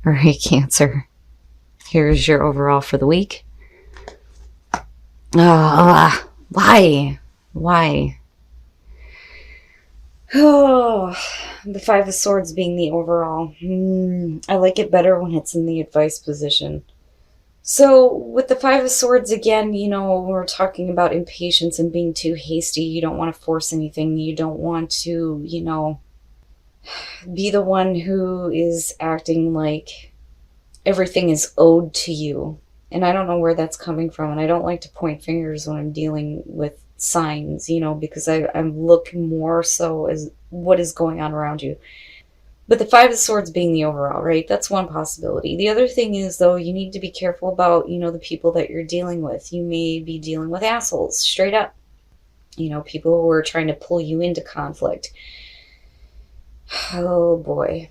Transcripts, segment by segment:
All right, Cancer. Here's your overall for the week. Why? Why? Oh, the Five of Swords being the overall. I like it better when it's in the advice position. So, with the Five of Swords, again, we're talking about impatience and being too hasty. You don't want to force anything. You don't want to, be the one who is acting like everything is owed to you. And I don't know where that's coming from. And I don't like to point fingers when I'm dealing with signs, because I'm looking more so as what is going on around you. But the Five of Swords being the overall, right? That's one possibility. The other thing is, though, you need to be careful about, the people that you're dealing with. You may be dealing with assholes, straight up. People who are trying to pull you into conflict. Oh, boy.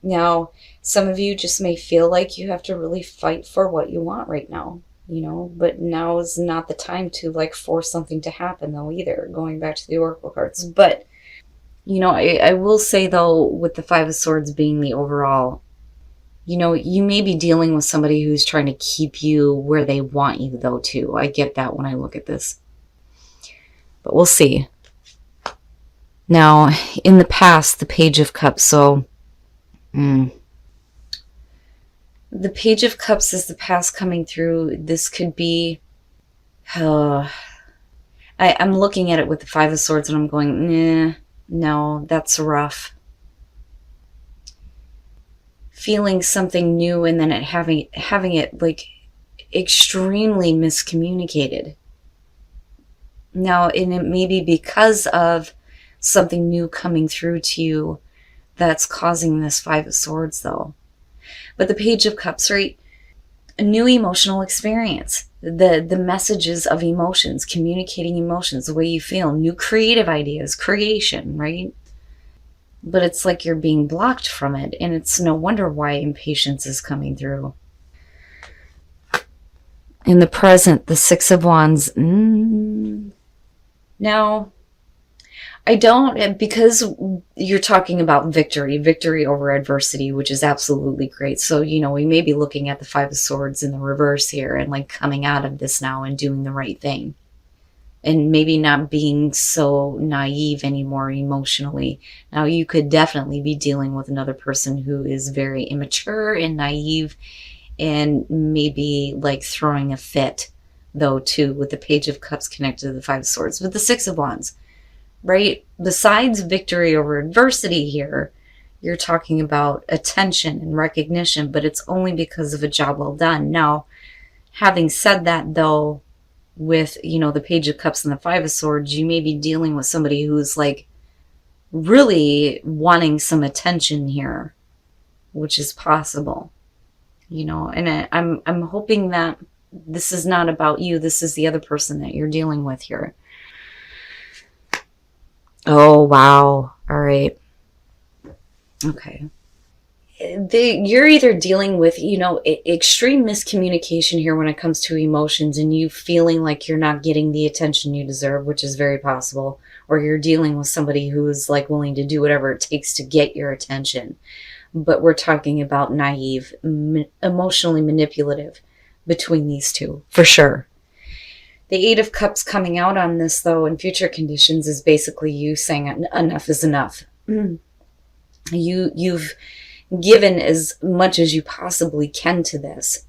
Now, some of you just may feel like you have to really fight for what you want right now, but now is not the time to, force something to happen, though, either, going back to the Oracle cards. But I will say, though, with the Five of Swords being the overall, you may be dealing with somebody who's trying to keep you where they want you, though, too. I get that when I look at this. But we'll see. Now, in the past, the Page of Cups, so... the Page of Cups is the past coming through. This could be... I'm looking at it with the Five of Swords, and I'm going, no, that's rough. Feeling something new and then having it extremely miscommunicated. Now, and it may be because of something new coming through to you that's causing this Five of Swords, though. But the Page of Cups, right? A new emotional experience. The messages of emotions, communicating emotions, the way you feel, new creative ideas, creation, right? But it's like you're being blocked from it, and it's no wonder why impatience is coming through. In the present, the Six of Wands. Now, I don't, because you're talking about victory over adversity, which is absolutely great. So, we may be looking at the Five of Swords in the reverse here and coming out of this now and doing the right thing. And maybe not being so naive anymore emotionally. Now, you could definitely be dealing with another person who is very immature and naive and maybe throwing a fit, though, too, with the Page of Cups connected to the Five of Swords. With the Six of Wands. Right? Besides victory over adversity here, you're talking about attention and recognition, but it's only because of a job well done. Now, having said that, though, with, the Page of Cups and the Five of Swords, you may be dealing with somebody who's really wanting some attention here, which is possible, and I'm hoping that this is not about you. This is the other person that you're dealing with here. Oh, wow. All right. Okay. You're either dealing with, extreme miscommunication here when it comes to emotions and you feeling like you're not getting the attention you deserve, which is very possible, or you're dealing with somebody who is willing to do whatever it takes to get your attention. But we're talking about naive, emotionally manipulative between these two, for sure. The Eight of Cups coming out on this, though, in future conditions is basically you saying enough is enough. You've given as much as you possibly can to this.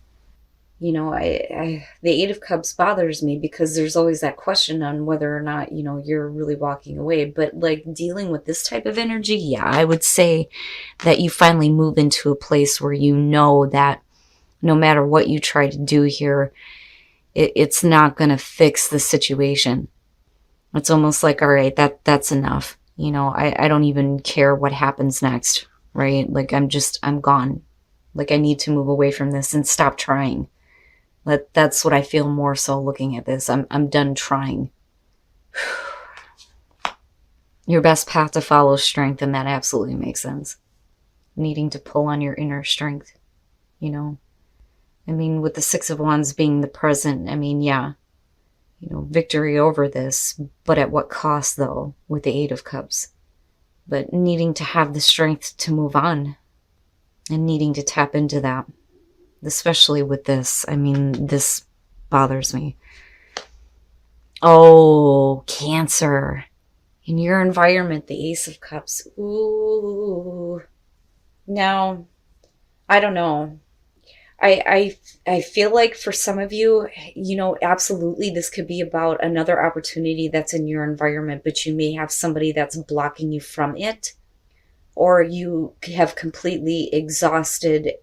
The Eight of Cups bothers me because there's always that question on whether or not, you're really walking away. But dealing with this type of energy, yeah, I would say that you finally move into a place where you know that no matter what you try to do here, it's not going to fix the situation. It's almost like, all right, that's enough. I don't even care what happens next, right? I'm gone. I need to move away from this and stop trying. That's what I feel more so looking at this. I'm done trying. Your best path to follow is strength, and that absolutely makes sense. Needing to pull on your inner strength, with the Six of Wands being the present, yeah, victory over this, but at what cost, though, with the Eight of Cups? But needing to have the strength to move on. and needing to tap into that, especially with this. I mean, this bothers me. Oh, Cancer. In your environment, the Ace of Cups. Ooh. Now, I don't know. I feel like for some of you, absolutely this could be about another opportunity that's in your environment, but you may have somebody that's blocking you from it, or you have completely exhausted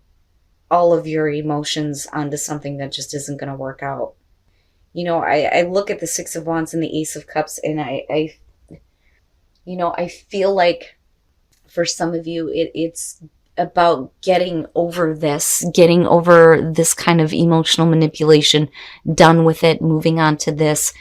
all of your emotions onto something that just isn't going to work out. I look at the Six of Wands and the Ace of Cups, and I feel like for some of you, it's about getting over this kind of emotional manipulation, done with it, moving on to this.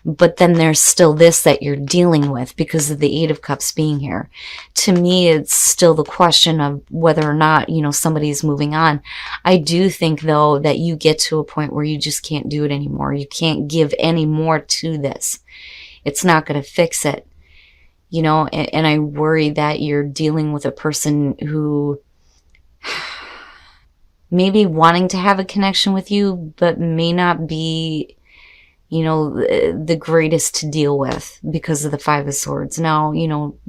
But then there's still this that you're dealing with because of the Eight of Cups being here. To me, it's still the question of whether or not, somebody's moving on. I do think, though, that you get to a point where you just can't do it anymore. You can't give any more to this. It's not going to fix it. And I worry that you're dealing with a person who may be wanting to have a connection with you, but may not be, the greatest to deal with because of the Five of Swords. Now,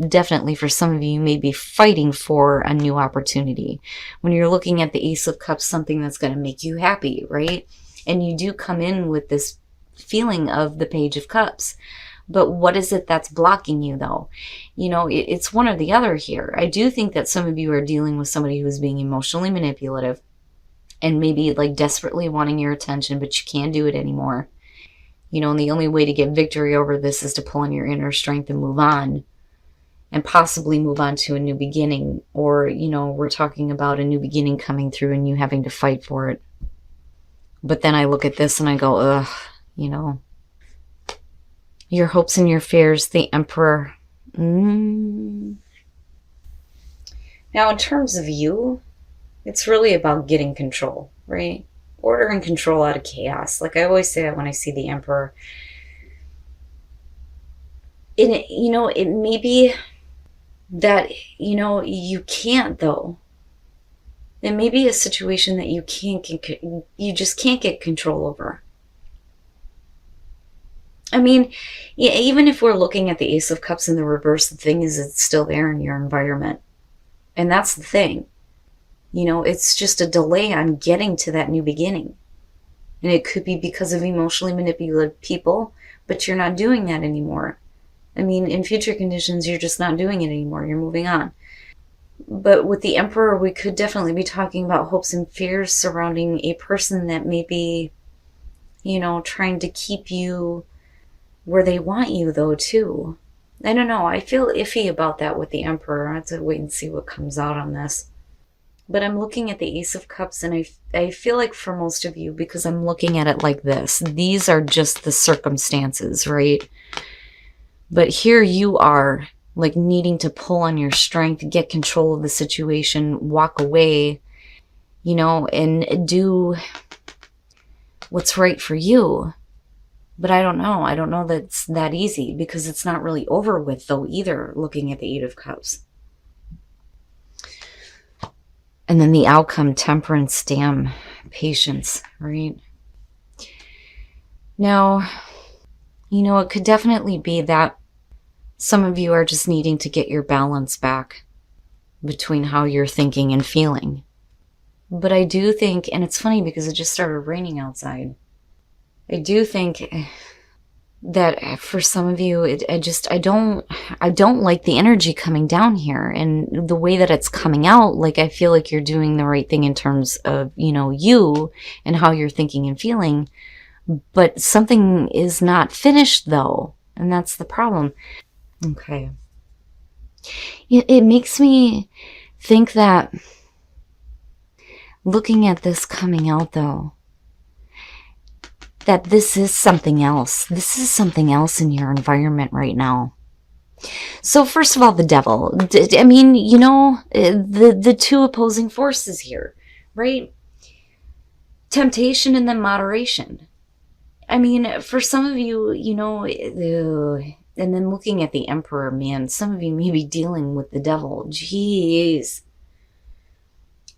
definitely for some of you, you may be fighting for a new opportunity. When you're looking at the Ace of Cups, something that's going to make you happy, right? And you do come in with this feeling of the Page of Cups. But what is it that's blocking you, though? It's one or the other here. I do think that some of you are dealing with somebody who's being emotionally manipulative and maybe like desperately wanting your attention, but you can't do it anymore. And the only way to get victory over this is to pull on your inner strength and move on, and possibly move on to a new beginning. Or, we're talking about a new beginning coming through and you having to fight for it. But then I look at this and I go, ugh, your hopes and your fears, the Emperor. Now, in terms of you, it's really about getting control, right? Order and control out of chaos. Like I always say that when I see the Emperor. It may be that, you can't, though. It may be a situation that you just can't get control over. I mean, yeah, even if we're looking at the Ace of Cups in the reverse, the thing is it's still there in your environment. And that's the thing. It's just a delay on getting to that new beginning. And it could be because of emotionally manipulative people, but you're not doing that anymore. I mean, in future conditions, you're just not doing it anymore. You're moving on. But with the Emperor, we could definitely be talking about hopes and fears surrounding a person that may be, trying to keep you where they want you, though, too. I don't know. I feel iffy about that with the Emperor. I have to wait and see what comes out on this. But I'm looking at the Ace of Cups, and I feel like for most of you, because I'm looking at it like this, these are just the circumstances, right? But here you are, like needing to pull on your strength, get control of the situation, walk away, and do what's right for you. But I don't know. I don't know that it's that easy, because it's not really over with, though, either, looking at the Eight of Cups. And then the outcome, Temperance, damn, patience, right? Now, it could definitely be that some of you are just needing to get your balance back between how you're thinking and feeling. But I do think, and it's funny because it just started raining outside, I do think that for some of you, I don't like the energy coming down here, and the way that it's coming out. Like, I feel like you're doing the right thing in terms of, you and how you're thinking and feeling, but something is not finished, though. And that's the problem. Okay. It makes me think that looking at this coming out, though, that this is something else. This is something else in your environment right now. So first of all, the Devil. I mean, the two opposing forces here, right? Temptation and then moderation. I mean, for some of you, and then looking at the Emperor, man, some of you may be dealing with the Devil. Jeez.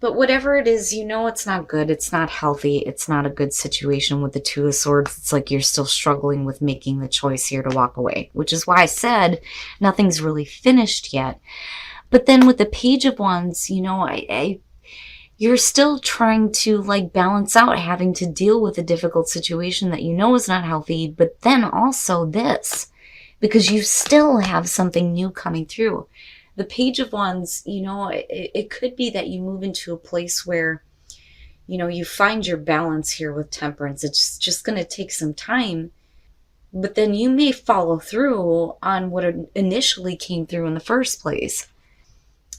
But whatever it is, you know it's not good. It's not healthy. It's not a good situation with the Two of Swords. It's like you're still struggling with making the choice here to walk away, which is why I said nothing's really finished yet. But then with the Page of Wands, you know, you're still trying to like balance out having to deal with a difficult situation that you know is not healthy, but then also this, because you still have something new coming through. The Page of Wands, you know, it could be that you move into a place where, you know, you find your balance here with Temperance. It's just going to take some time, but then you may follow through on what initially came through in the first place.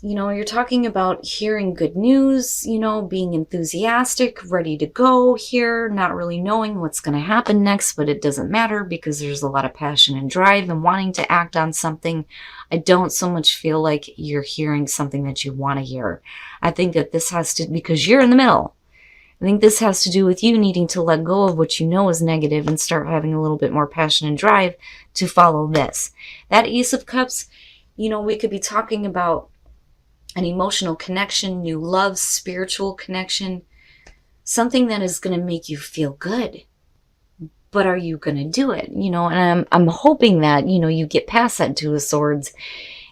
You know, you're talking about hearing good news, you know, being enthusiastic, ready to go here, not really knowing what's going to happen next, but it doesn't matter because there's a lot of passion and drive and wanting to act on something. I don't so much feel like you're hearing something that you want to hear. I think that this has to, because you're in the middle, I think this has to do with you needing to let go of what you know is negative and start having a little bit more passion and drive to follow this. That Ace of Cups, you know, we could be talking about an emotional connection, new love, spiritual connection, something that is going to make you feel good. But are you going to do it? You know, and I'm hoping that, you know, you get past that Two of Swords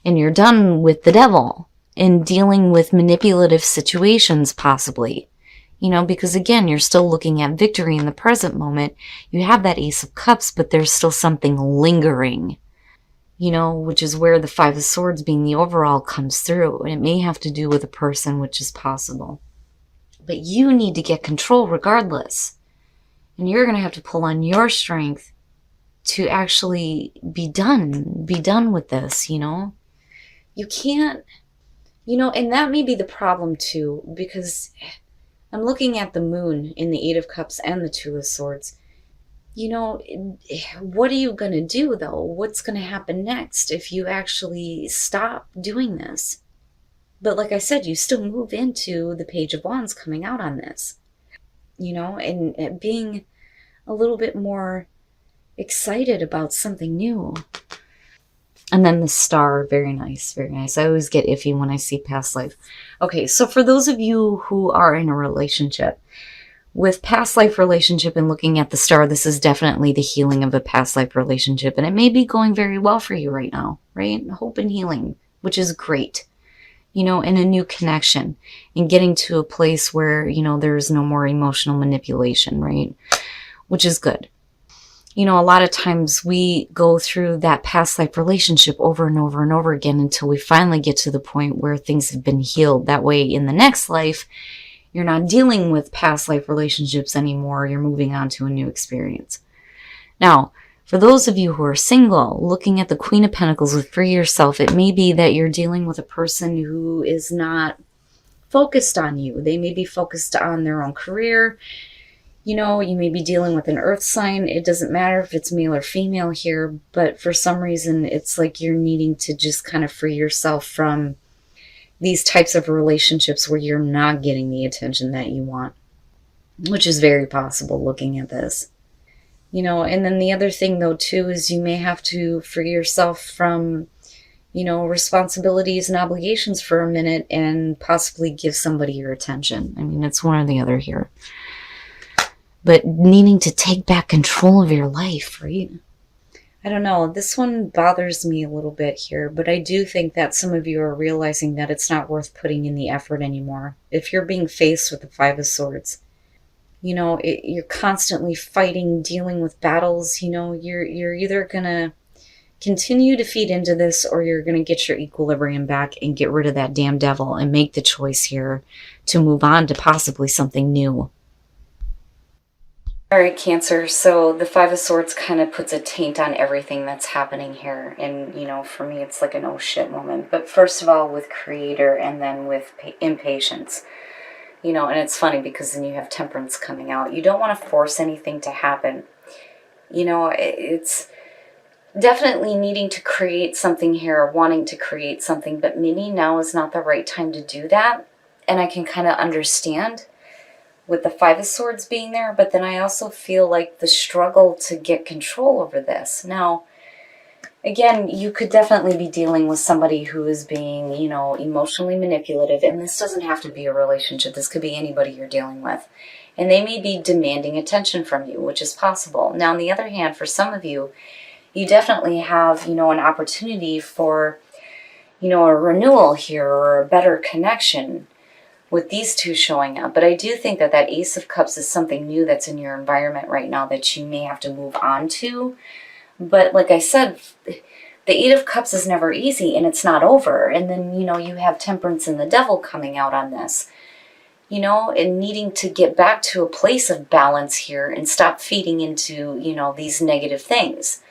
and you're done with the devil and dealing with manipulative situations possibly. You know, because again, you're still looking at victory in the present moment. You have that Ace of Cups, but there's still something lingering. You know, which is where the Five of Swords being the overall comes through. And it may have to do with a person, which is possible. But you need to get control regardless. And you're going to have to pull on your strength to actually be done with this, you know. You can't, you know, and that may be the problem too, because I'm looking at the Moon in the Eight of Cups and the Two of Swords. You know, what are you going to do, though? What's going to happen next if you actually stop doing this? But like I said, you still move into the Page of Wands coming out on this. You know, and being a little bit more excited about something new. And then the Star, very nice, very nice. I always get iffy when I see past life. Okay, so for those of you who are in a relationship, with past life relationship and looking at the Star, this is definitely the healing of a past life relationship. And it may be going very well for you right now, right? Hope and healing, which is great. You know, and a new connection and getting to a place where, you know, there's no more emotional manipulation, right? Which is good. You know, a lot of times we go through that past life relationship over and over and over again until we finally get to the point where things have been healed. That way in the next life, you're not dealing with past life relationships anymore. You're moving on to a new experience. Now, for those of you who are single, looking at the Queen of Pentacles with Free Yourself, it may be that you're dealing with a person who is not focused on you. They may be focused on their own career. You know, you may be dealing with an earth sign. It doesn't matter if it's male or female here, but for some reason, it's like you're needing to just kind of free yourself from these types of relationships where you're not getting the attention that you want, which is very possible looking at this. You know, and then the other thing though too is you may have to free yourself from, you know, responsibilities and obligations for a minute and possibly give somebody your attention. I mean, it's one or the other here. But needing to take back control of your life, right? I don't know, this one bothers me a little bit here, but I do think that some of you are realizing that it's not worth putting in the effort anymore. If you're being faced with the Five of Swords, you know, you're constantly fighting, dealing with battles, you know, you're either going to continue to feed into this or you're going to get your equilibrium back and get rid of that damn devil and make the choice here to move on to possibly something new. All right, Cancer, so the Five of Swords kind of puts a taint on everything that's happening here. And, you know, for me, it's like an oh shit moment. But first of all, with Creator and then with Impatience. You know, and it's funny because then you have Temperance coming out. You don't want to force anything to happen. You know, it's definitely needing to create something here, wanting to create something. But maybe now is not the right time to do that. And I can kind of understand with the Five of Swords being there, but then I also feel like the struggle to get control over this. Now, Again, you could definitely be dealing with somebody who is being, emotionally manipulative, and this doesn't have to be a relationship. This could be anybody you're dealing with. And they may be demanding attention from you, which is possible. Now, on the other hand, for some of you, you definitely have, an opportunity for, a renewal here or a better connection with these two showing up. But I do think that that Ace of Cups is something new that's in your environment right now that you may have to move on to. But like I said, the Eight of Cups is never easy, and it's not over. And then, you have Temperance and the Devil coming out on this. And needing to get back to a place of balance here and stop feeding into, these negative things.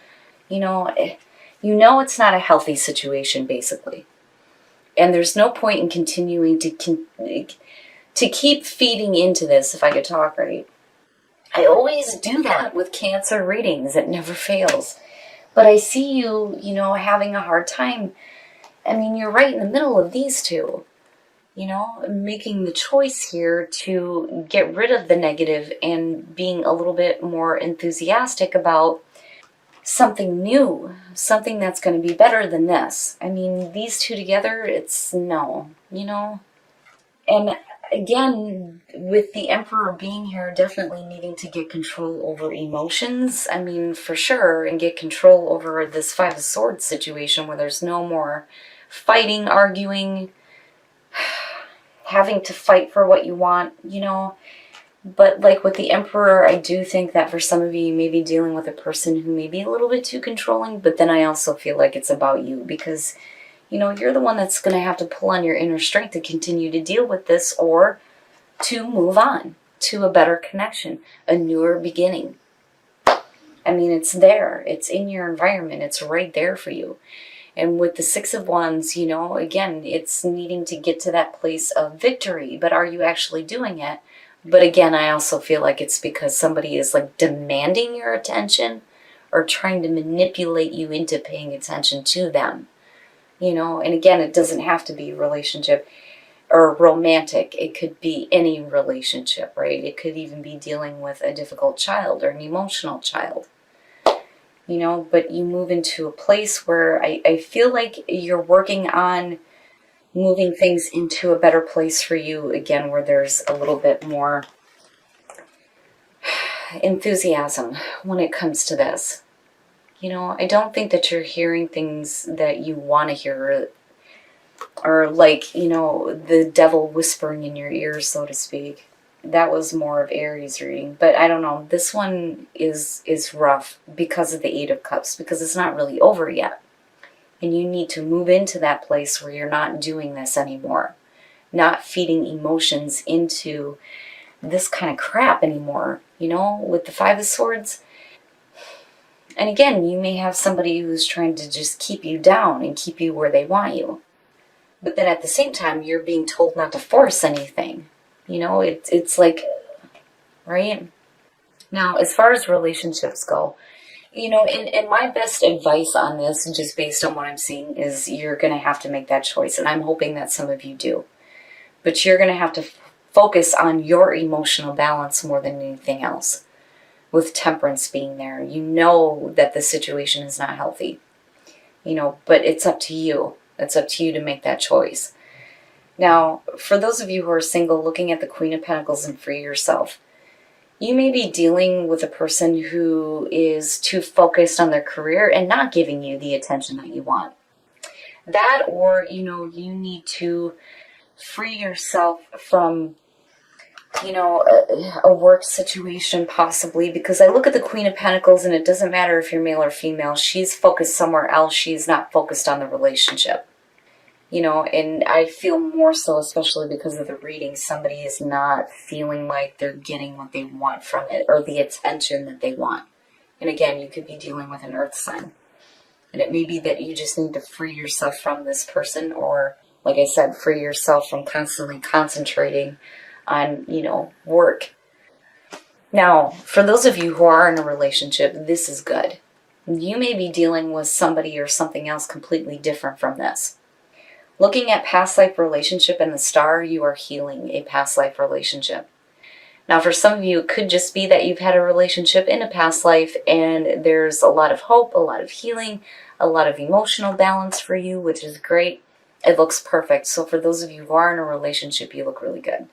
It's not a healthy situation, basically. And there's no point in continuing to keep feeding into this, if I could talk right. I always do that with Cancer readings. It never fails. But I see you, having a hard time. I mean, you're right in the middle of these two. Making the choice here to get rid of the negative and being a little bit more enthusiastic about something new, something that's going to be better than this. I mean, these two together, it's no, And again, with the Emperor being here, definitely needing to get control over emotions, I mean, for sure, and get control over this Five of Swords situation where there's no more fighting, arguing, having to fight for what you want, But like with the Emperor, I do think that for some of you, you may be dealing with a person who may be a little bit too controlling, but then I also feel like it's about you because, you're the one that's going to have to pull on your inner strength to continue to deal with this or to move on to a better connection, a newer beginning. I mean, it's there. It's in your environment. It's right there for you. And with the Six of Wands, again, it's needing to get to that place of victory, but are you actually doing it? But again, I also feel like it's because somebody is like demanding your attention or trying to manipulate you into paying attention to them. And again, it doesn't have to be a relationship or romantic. It could be any relationship, right? It could even be dealing with a difficult child or an emotional child. But you move into a place where I feel like you're working on moving things into a better place for you, again, where there's a little bit more enthusiasm when it comes to this. I don't think that you're hearing things that you want to hear or like, the devil whispering in your ears, so to speak. That was more of Aries reading. But I don't know, this one is rough because of the Eight of Cups, because it's not really over yet. And you need to move into that place where you're not doing this anymore. Not feeding emotions into this kind of crap anymore, with the Five of Swords. And again, you may have somebody who's trying to just keep you down and keep you where they want you. But then at the same time, you're being told not to force anything. It's like, right? Now, as far as relationships go, and my best advice on this, just based on what I'm seeing, is you're going to have to make that choice. And I'm hoping that some of you do. But you're going to have to focus on your emotional balance more than anything else. With Temperance being there, that the situation is not healthy. But it's up to you. It's up to you to make that choice. Now, for those of you who are single, looking at the Queen of Pentacles and Free Yourself, you may be dealing with a person who is too focused on their career and not giving you the attention that you want. That, or, you need to free yourself from, a work situation possibly, because I look at the Queen of Pentacles and it doesn't matter if you're male or female. She's focused somewhere else. She's not focused on the relationship. And I feel more so, especially because of the reading, somebody is not feeling like they're getting what they want from it or the attention that they want. And again, you could be dealing with an earth sign. And it may be that you just need to free yourself from this person or, like I said, free yourself from constantly concentrating on, work. Now, for those of you who are in a relationship, this is good. You may be dealing with somebody or something else completely different from this. Looking at past life relationship and the star, you are healing a past life relationship. Now, for some of you, it could just be that you've had a relationship in a past life and there's a lot of hope, a lot of healing, a lot of emotional balance for you, which is great. It looks perfect. So for those of you who are in a relationship, you look really good.